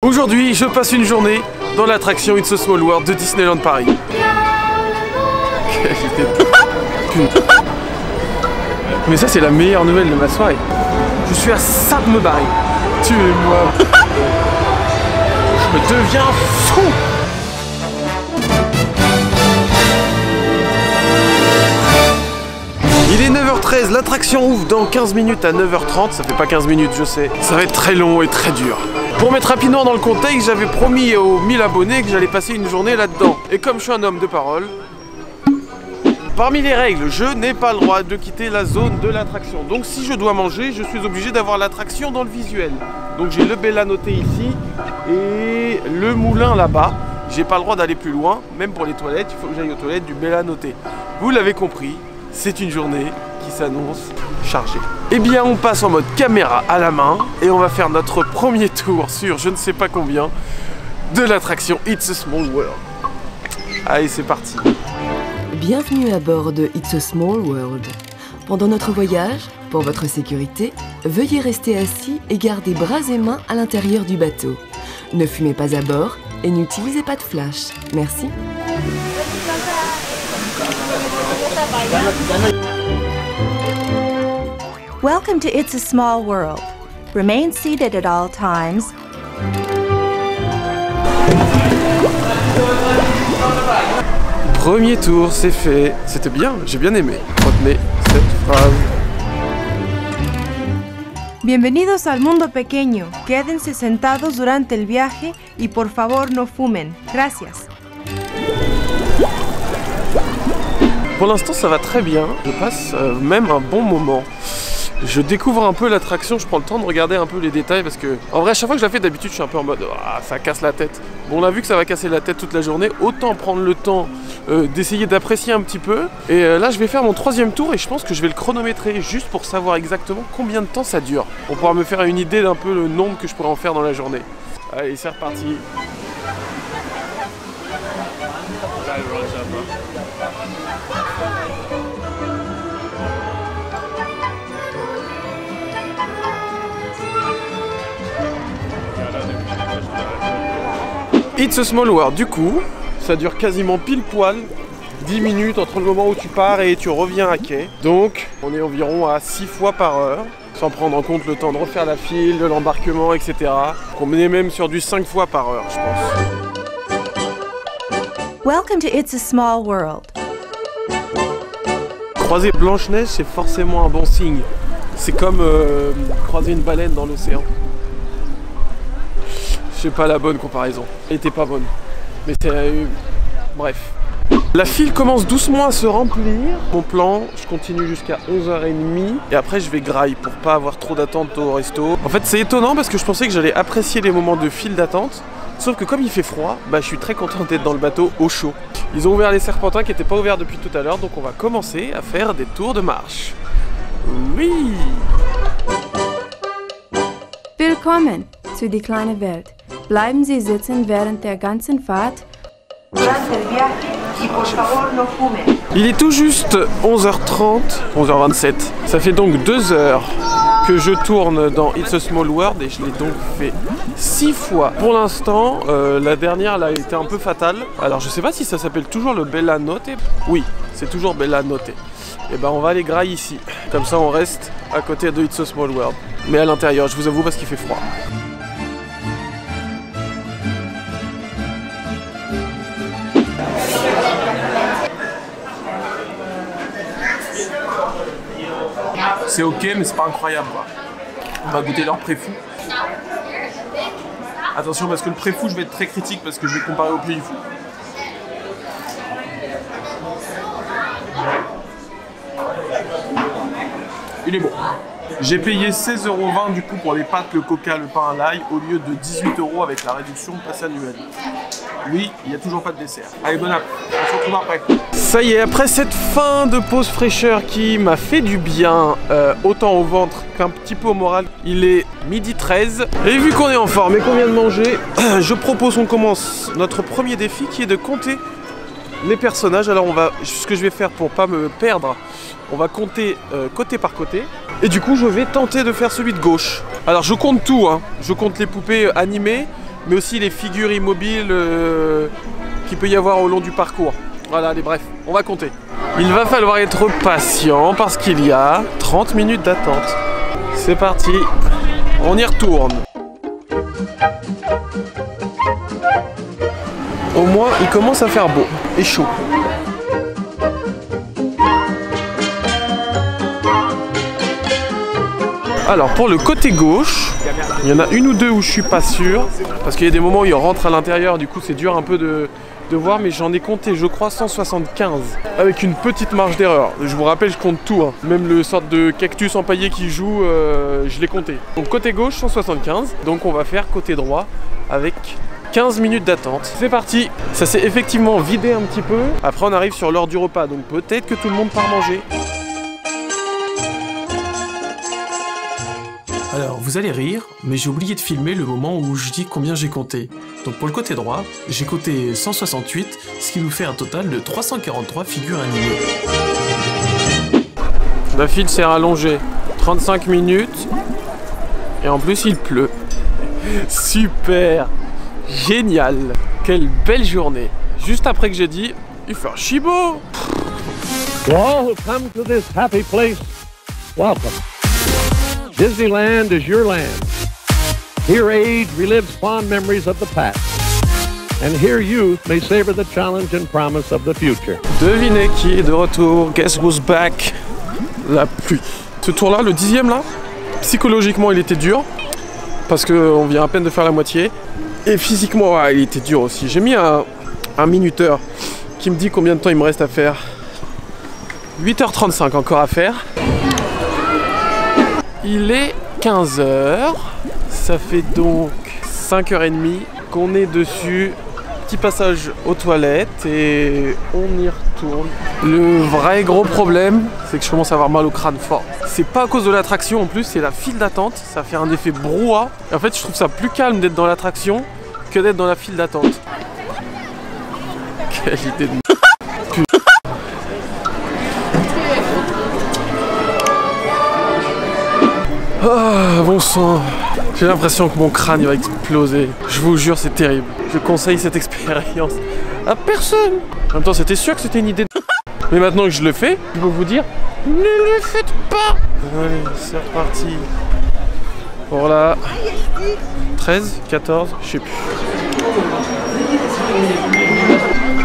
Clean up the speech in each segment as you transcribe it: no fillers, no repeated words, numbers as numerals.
Aujourd'hui, je passe une journée dans l'attraction It's a Small World de Disneyland Paris. Mais ça, c'est la meilleure nouvelle de ma soirée. Je suis à ça de me barrer. Tuez-moi. Je deviens fou. Il est 9h13, l'attraction ouvre dans 15 minutes à 9h30. Ça fait pas 15 minutes, je sais. Ça va être très long et très dur. Pour mettre rapidement dans le contexte, j'avais promis aux 1000 abonnés que j'allais passer une journée là-dedans. Et comme je suis un homme de parole, parmi les règles, je n'ai pas le droit de quitter la zone de l'attraction. Donc si je dois manger, je suis obligé d'avoir l'attraction dans le visuel. Donc j'ai le Bella Notte ici et le moulin là-bas. J'ai pas le droit d'aller plus loin, même pour les toilettes, il faut que j'aille aux toilettes du Bella Notte. Vous l'avez compris, c'est une journée qui s'annonce chargée. Eh bien on passe en mode caméra à la main et on va faire notre premier tour sur je ne sais pas combien de l'attraction It's a Small World. Allez, c'est parti. Bienvenue à bord de It's a Small World. Pendant notre voyage, pour votre sécurité, veuillez rester assis et garder bras et mains à l'intérieur du bateau. Ne fumez pas à bord et n'utilisez pas de flash. Merci. Welcome to It's a Small World. Remain seated at all times. Premier tour, c'est fait. C'était bien, j'ai bien aimé. Retenez cette phrase. Bienvenidos al mundo pequeño. Quédense sentados durante el viaje y por favor no fumen. Gracias. Pour l'instant, ça va très bien. Je passe même un bon moment. Je découvre un peu l'attraction, je prends le temps de regarder un peu les détails parce que, en vrai, à chaque fois que je la fais d'habitude, je suis un peu en mode ça casse la tête. Bon, on a vu que ça va casser la tête toute la journée, autant prendre le temps d'essayer d'apprécier un petit peu. Et là, je vais faire mon troisième tour et je pense que je vais le chronométrer juste pour savoir exactement combien de temps ça dure. Pour pouvoir me faire une idée d'un peu le nombre que je pourrais en faire dans la journée. Allez, c'est reparti. It's a Small World, du coup, ça dure quasiment pile poil 10 minutes entre le moment où tu pars et tu reviens à quai. Donc, on est environ à 6 fois par heure, sans prendre en compte le temps de refaire la file, de l'embarquement, etc. Donc on est même sur du 5 fois par heure, je pense. Welcome to It's a Small World. Croiser Blanche-Neige, c'est forcément un bon signe. C'est comme croiser une baleine dans l'océan. C'est pas la bonne comparaison. Elle était pas bonne. Mais c'est... bref. La file commence doucement à se remplir. Mon plan, je continue jusqu'à 11h30. Et après, je vais graille pour pas avoir trop d'attente au resto. En fait, c'est étonnant parce que je pensais que j'allais apprécier les moments de file d'attente. Sauf que comme il fait froid, bah, je suis très content d'être dans le bateau au chaud. Ils ont ouvert les serpentins qui n'étaient pas ouverts depuis tout à l'heure. Donc on va commencer à faire des tours de marche. Oui! Willkommen zu die kleine Welt. Bleiben Sie sitzen während der ganzen Fahrt. Il est tout juste 11h30, 11h27. Ça fait donc 2 heures que je tourne dans It's a Small World et je l'ai donc fait 6 fois. Pour l'instant, la dernière là était un peu fatale. Alors je sais pas si ça s'appelle toujours le Bella Notte. Oui, c'est toujours Bella Notte. Et ben on va aller grailler ici. Comme ça on reste à côté de It's a Small World. Mais à l'intérieur, je vous avoue, parce qu'il fait froid. C'est ok, mais c'est pas incroyable quoi. On va goûter leur préfou. Attention parce que le préfou, je vais être très critique parce que je vais comparer au Puy du Fou. Il est bon. J'ai payé 16,20 € du coup pour les pâtes, le coca, le pain à l'ail au lieu de 18 € avec la réduction de passe annuelle. Oui, il n'y a toujours pas de dessert. Allez, bon app, on se retrouve après. Ça y est, après cette fin de pause fraîcheur qui m'a fait du bien, autant au ventre qu'un petit peu au moral, il est 12h13. Et vu qu'on est en forme et qu'on vient de manger, je propose qu'on commence notre premier défi qui est de compter les personnages. Alors ce que je vais faire pour pas me perdre, on va compter côté par côté. Et du coup je vais tenter de faire celui de gauche. Alors je compte tout, hein. Je compte les poupées animées, mais aussi les figures immobiles qu'il peut y avoir au long du parcours. Voilà, allez, bref, on va compter. Il va falloir être patient parce qu'il y a 30 minutes d'attente. C'est parti, on y retourne. Au moins, il commence à faire beau et chaud. Alors pour le côté gauche, il y en a une ou deux où je suis pas sûr, parce qu'il y a des moments où il rentre à l'intérieur, du coup c'est dur un peu de voir, mais j'en ai compté je crois 175, avec une petite marge d'erreur. Je vous rappelle, je compte tout, hein. Même le sorte de cactus empaillé qui joue, je l'ai compté. Donc côté gauche 175, donc on va faire côté droit avec 15 minutes d'attente. C'est parti. Ça s'est effectivement vidé un petit peu. Après on arrive sur l'heure du repas, donc peut-être que tout le monde part manger. Alors, vous allez rire, mais j'ai oublié de filmer le moment où je dis combien j'ai compté. Donc pour le côté droit, j'ai compté 168, ce qui nous fait un total de 343 figures animées. La file s'est rallongée. 35 minutes. Et en plus, il pleut. Super. Génial. Quelle belle journée. Juste après que j'ai dit, il fait archi beau. To all who come to this happy place, welcome. Disneyland is your land. Here age relives fond memories of the past. And here youth may savor the challenge and promise of the future. Devinez qui est de retour. Guess who's back? La pluie. Ce tour-là, le 10e là, psychologiquement il était dur. Parce qu'on vient à peine de faire la moitié. Et physiquement, ouais, il était dur aussi. J'ai mis un minuteur qui me dit combien de temps il me reste à faire. 8h35 encore à faire. Il est 15h, ça fait donc 5h30 qu'on est dessus. Petit passage aux toilettes et on y retourne. Le vrai gros problème, c'est que je commence à avoir mal au crâne fort. C'est pas à cause de l'attraction en plus, c'est la file d'attente. Ça fait un effet brouhaha. Et en fait, je trouve ça plus calme d'être dans l'attraction que d'être dans la file d'attente. Quelle idée de... Ah, bon sang. J'ai l'impression que mon crâne il va exploser. Je vous jure, c'est terrible. Je conseille cette expérience à personne. En même temps, c'était sûr que c'était une idée de... Mais maintenant que je le fais, je peux vous dire, ne le faites pas. Allez, c'est reparti. Voilà. 13, 14, je sais plus.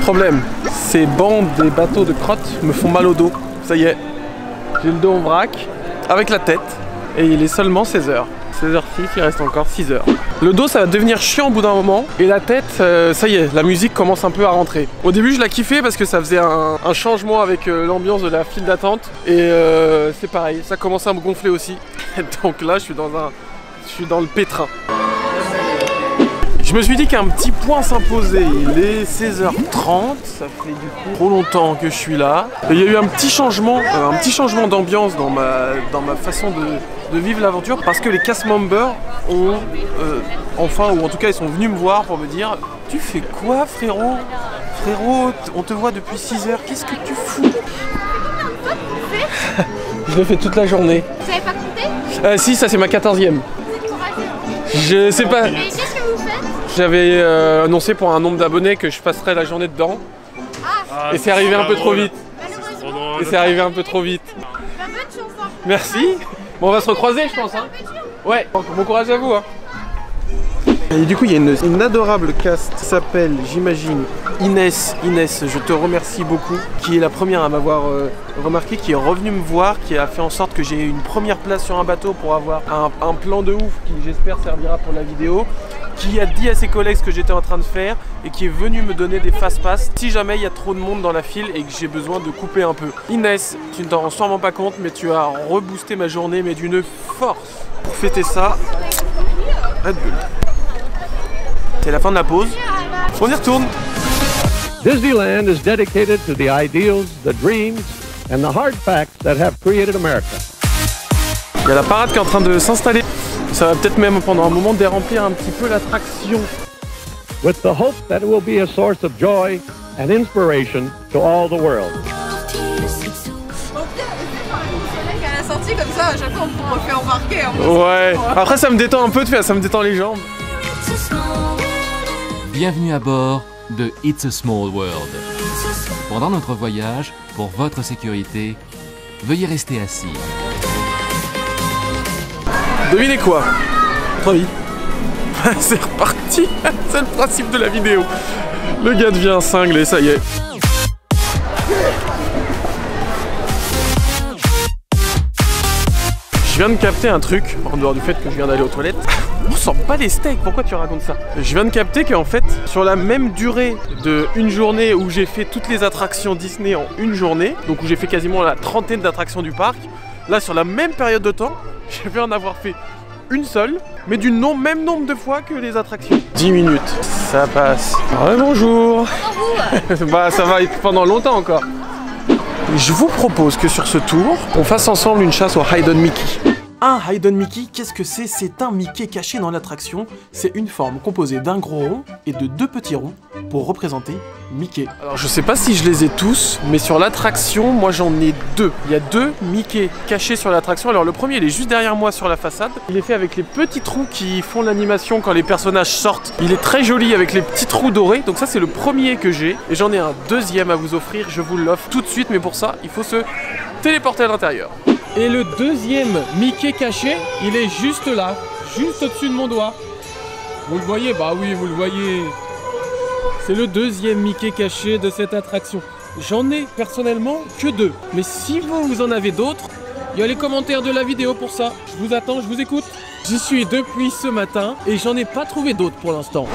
Problème, ces bandes des bateaux de crotte me font mal au dos. Ça y est, j'ai le dos en vrac, avec la tête. Et il est seulement 16h. 16h06, il reste encore 6h. Le dos, ça va devenir chiant au bout d'un moment. Et la tête, ça y est, la musique commence un peu à rentrer. Au début, je la kiffais parce que ça faisait un changement avec l'ambiance de la file d'attente. Et c'est pareil, ça commence à me gonfler aussi. Donc là, je suis dans le pétrin. Je me suis dit qu'un petit point s'imposait. Il est 16h30, ça fait du coup trop longtemps que je suis là. Et il y a eu un petit changement d'ambiance dans ma façon de vivre l'aventure parce que les cast members ont enfin, ou en tout cas ils sont venus me voir pour me dire: tu fais quoi frérot? Frérot, on te voit depuis 6h, qu'est-ce que tu fous? Je le fais toute la journée. Vous savez pas compter? Si, ça c'est ma 14e. Je sais pas. Mais qu'est-ce que vous faites? J'avais annoncé pour un nombre d'abonnés que je passerais la journée dedans. Et c'est arrivé un peu trop vite. Et c'est arrivé un peu trop vite. Bonne chance, hein. Merci. Bon, on va se recroiser, je pense. Hein. Ouais, bon courage à vous. Hein. Et du coup, il y a une adorable cast qui s'appelle, j'imagine, Inès. Inès, je te remercie beaucoup, qui est la première à m'avoir remarqué, qui est revenue me voir, qui a fait en sorte que j'ai une première place sur un bateau pour avoir un plan de ouf qui, j'espère, servira pour la vidéo, qui a dit à ses collègues ce que j'étais en train de faire et qui est venu me donner des fast-pass si jamais il y a trop de monde dans la file et que j'ai besoin de couper un peu. Inès, tu ne t'en rends sûrement pas compte, mais tu as reboosté ma journée, mais d'une force. Pour fêter ça, Red Bull. C'est la fin de la pause. On y retourne. Disneyland is dedicated to the ideals, the dreams, and the hard facts that have created America. Il y a la parade qui est en train de s'installer. Ça va peut-être même pendant un moment déremplir un petit peu l'attraction. With the hope that it will be a source of joy and inspiration to all the world. À la sortie comme ça, à chaque fois on me fait embarquer. Ouais. Après ça me détend un peu de faire, ça me détend les jambes. It's a small world. Bienvenue à bord de It's a Small World. Pendant notre voyage, pour votre sécurité, veuillez rester assis. Devinez quoi? Votre avis? C'est reparti. C'est le principe de la vidéo. Le gars devient cinglé, ça y est. Je viens de capter un truc, en dehors du fait que je viens d'aller aux toilettes. On sent pas les steaks, pourquoi tu racontes ça? Je viens de capter qu'en fait, sur la même durée de une journée où j'ai fait toutes les attractions Disney en une journée, donc où j'ai fait quasiment la trentaine d'attractions du parc, là sur la même période de temps, je vais en avoir fait une seule, mais du même nombre de fois que les attractions. 10 minutes, ça passe. Ouais, bonjour. Bah ça va être pendant longtemps encore. Je vous propose que sur ce tour, on fasse ensemble une chasse au Hidden Mickey. Un Hidden Mickey, qu'est-ce que c'est? C'est un Mickey caché dans l'attraction. C'est une forme composée d'un gros rond et de deux petits ronds pour représenter Mickey. Alors je sais pas si je les ai tous, mais sur l'attraction, moi j'en ai deux. Il y a deux Mickey cachés sur l'attraction. Alors le premier, il est juste derrière moi sur la façade. Il est fait avec les petits trous qui font l'animation quand les personnages sortent. Il est très joli avec les petits trous dorés. Donc ça c'est le premier que j'ai. Et j'en ai un deuxième à vous offrir. Je vous l'offre tout de suite, mais pour ça, il faut se téléporter à l'intérieur. Et le deuxième Mickey caché, il est juste là, juste au-dessus de mon doigt. Vous le voyez? Bah oui, vous le voyez. C'est le deuxième Mickey caché de cette attraction. J'en ai personnellement que deux. Mais si vous en avez d'autres, il y a les commentaires de la vidéo pour ça. Je vous attends, je vous écoute. J'y suis depuis ce matin et j'en ai pas trouvé d'autres pour l'instant.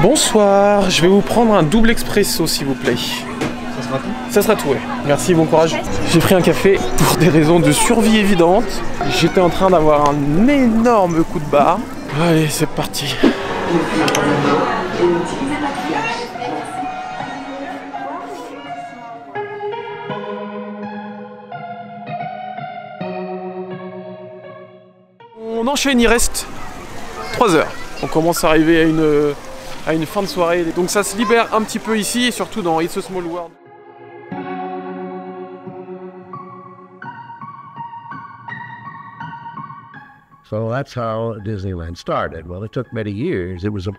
Bonsoir, je vais vous prendre un double expresso s'il vous plaît. Ça sera tout? Ça sera tout, ouais. Merci, bon courage. J'ai pris un café pour des raisons de survie évidentes. J'étais en train d'avoir un énorme coup de barre. Allez, c'est parti. On enchaîne, il reste 3 heures. On commence à arriver à une fin de soirée. Donc ça se libère un petit peu ici et surtout dans It's a Small World. So that's how Disneyland started. Well, it took many years. It was a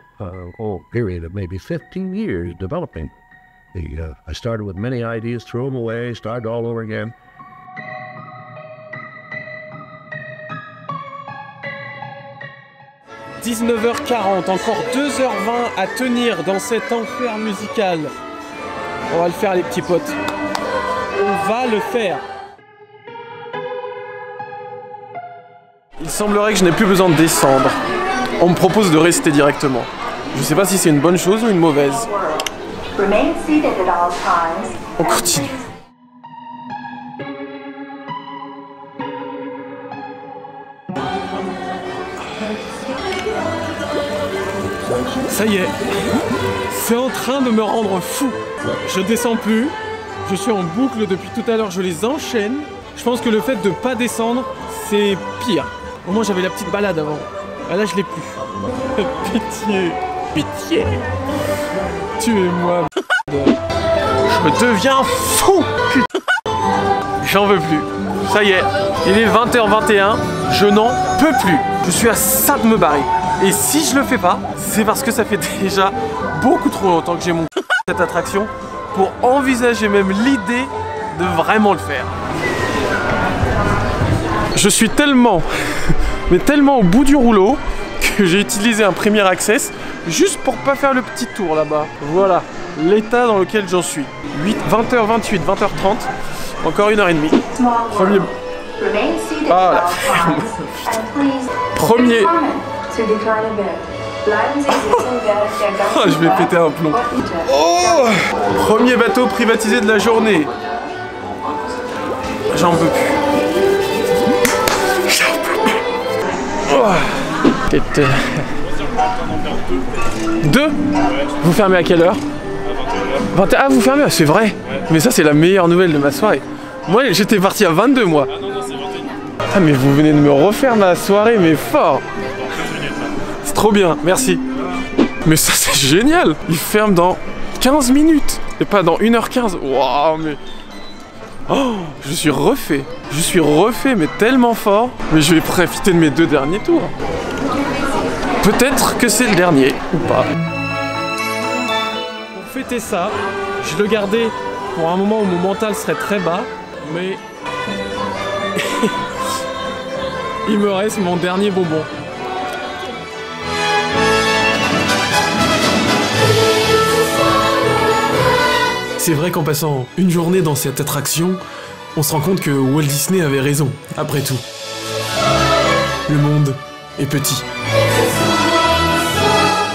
whole period of maybe 15 years developing. I started with many ideas, threw them away, started all over again. « 19h40, encore 2h20 à tenir dans cet enfer musical. On va le faire les petits potes. On va le faire. Il semblerait que je n'ai plus besoin de descendre. On me propose de rester directement. Je sais pas si c'est une bonne chose ou une mauvaise. On continue. Ça y est, c'est en train de me rendre fou. Je descends plus, je suis en boucle depuis tout à l'heure, je les enchaîne. Je pense que le fait de pas descendre, c'est pire. Au moins j'avais la petite balade avant. Ah là je l'ai plus. Pitié, pitié. Tuez-moi. Je deviens fou. Putain. J'en veux plus. Ça y est, il est 20h21, je n'en peux plus. Je suis à ça de me barrer. Et si je le fais pas, c'est parce que ça fait déjà beaucoup trop longtemps que j'ai mon cette attraction pour envisager même l'idée de vraiment le faire. Je suis tellement, mais tellement au bout du rouleau que j'ai utilisé un Premier Access juste pour pas faire le petit tour là-bas. Voilà l'état dans lequel j'en suis. 20h28, 20h30, encore 1h30. Premier... Ah là. Premier... Oh, je vais péter un plomb. Oh, premier bateau privatisé de la journée. J'en peux plus. Oh. 2 ? Vous fermez à quelle heure ? 21h. Ah, vous fermez, c'est vrai. Mais ça, c'est la meilleure nouvelle de ma soirée. Moi, j'étais parti à 22, moi. Ah, mais vous venez de me refaire ma soirée, mais fort. C'est trop bien, merci. Mais ça, c'est génial. Il ferme dans 15 minutes et pas dans 1h15. Waouh, mais... Oh, je suis refait. Je suis refait, mais tellement fort. Mais je vais profiter de mes 2 derniers tours. Peut-être que c'est le dernier, ou pas. fêter ça. Je le gardais pour un moment où mon mental serait très bas, mais il me reste mon dernier bonbon. C'est vrai qu'en passant une journée dans cette attraction, on se rend compte que Walt Disney avait raison, après tout. Le monde est petit.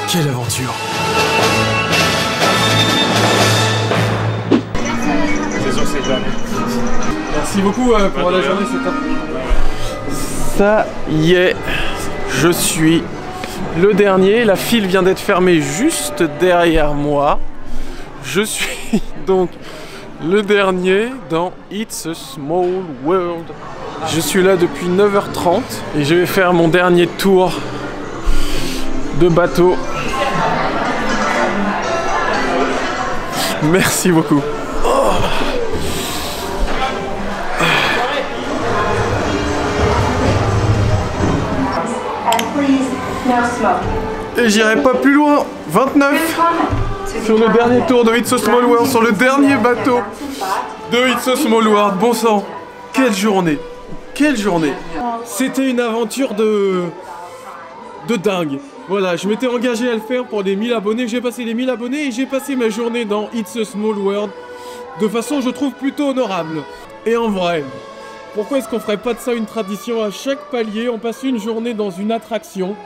Quelle aventure! Merci beaucoup pour la journée, c'est top. Ça y est, je suis le dernier. La file vient d'être fermée juste derrière moi. Je suis donc le dernier dans It's a Small World. Je suis là depuis 9h30 et je vais faire mon dernier tour de bateau. Merci beaucoup. Oh. Et j'irai pas plus loin. 29 sur le dernier tour de It's a Small World, sur le dernier bateau de It's a Small World. Bon sang, quelle journée. Quelle journée. C'était une aventure de dingue. Voilà, je m'étais engagé à le faire pour les 1000 abonnés. J'ai passé les 1000 abonnés et j'ai passé ma journée dans It's a Small World de façon, je trouve, plutôt honorable. Et en vrai, pourquoi est-ce qu'on ferait pas de ça une tradition? À chaque palier, on passe une journée dans une attraction.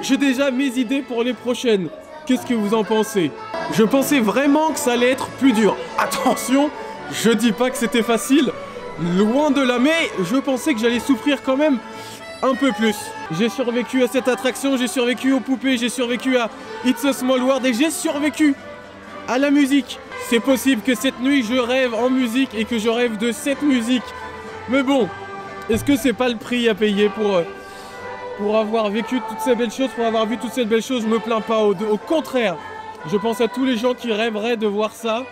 J'ai déjà mes idées pour les prochaines. Qu'est-ce que vous en pensez? Je pensais vraiment que ça allait être plus dur. Attention, je dis pas que c'était facile. Loin de là, mais je pensais que j'allais souffrir quand même un peu plus. J'ai survécu à cette attraction, j'ai survécu aux poupées, j'ai survécu à It's a Small World et j'ai survécu à la musique. C'est possible que cette nuit je rêve en musique et que je rêve de cette musique. Mais bon, est-ce que c'est pas le prix à payer pour avoir vécu toutes ces belles choses, pour avoir vu toutes ces belles choses? Je me plains pas, au contraire. Je pense à tous les gens qui rêveraient de voir ça.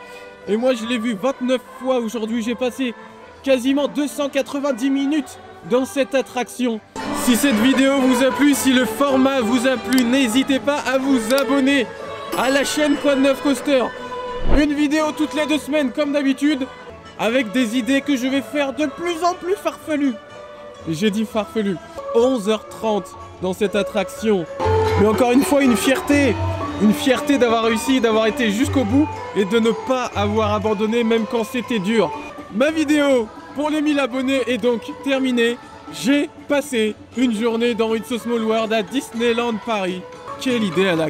Et moi je l'ai vu 29 fois aujourd'hui, j'ai passé quasiment 290 minutes dans cette attraction. Si cette vidéo vous a plu, si le format vous a plu, n'hésitez pas à vous abonner à la chaîne Quoi de Neuf Coaster. Une vidéo toutes les 2 semaines comme d'habitude, avec des idées que je vais faire de plus en plus farfelues. J'ai dit farfelu. 11h30 dans cette attraction. Mais encore une fois, une fierté d'avoir réussi, d'avoir été jusqu'au bout et de ne pas avoir abandonné même quand c'était dur. Ma vidéo pour les 1000 abonnés est donc terminée. J'ai passé une journée dans It's a Small World à Disneyland Paris. Quelle idée à la...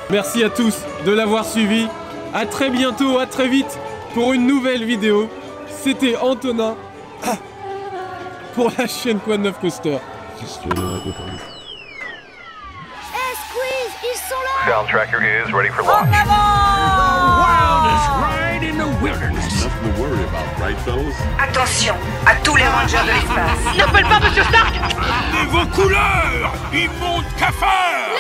Merci à tous de l'avoir suivi. À très bientôt, à très vite pour une nouvelle vidéo. C'était Antonin pour la chaîne Quoi de Neuf Coaster. Hey Squeeze, ils sont là! Sound tracker is ready for launch. Attention à tous les rangers de l'espace. N'appelle pas Monsieur Stark! Regardez vos couleurs! Immonde cafard!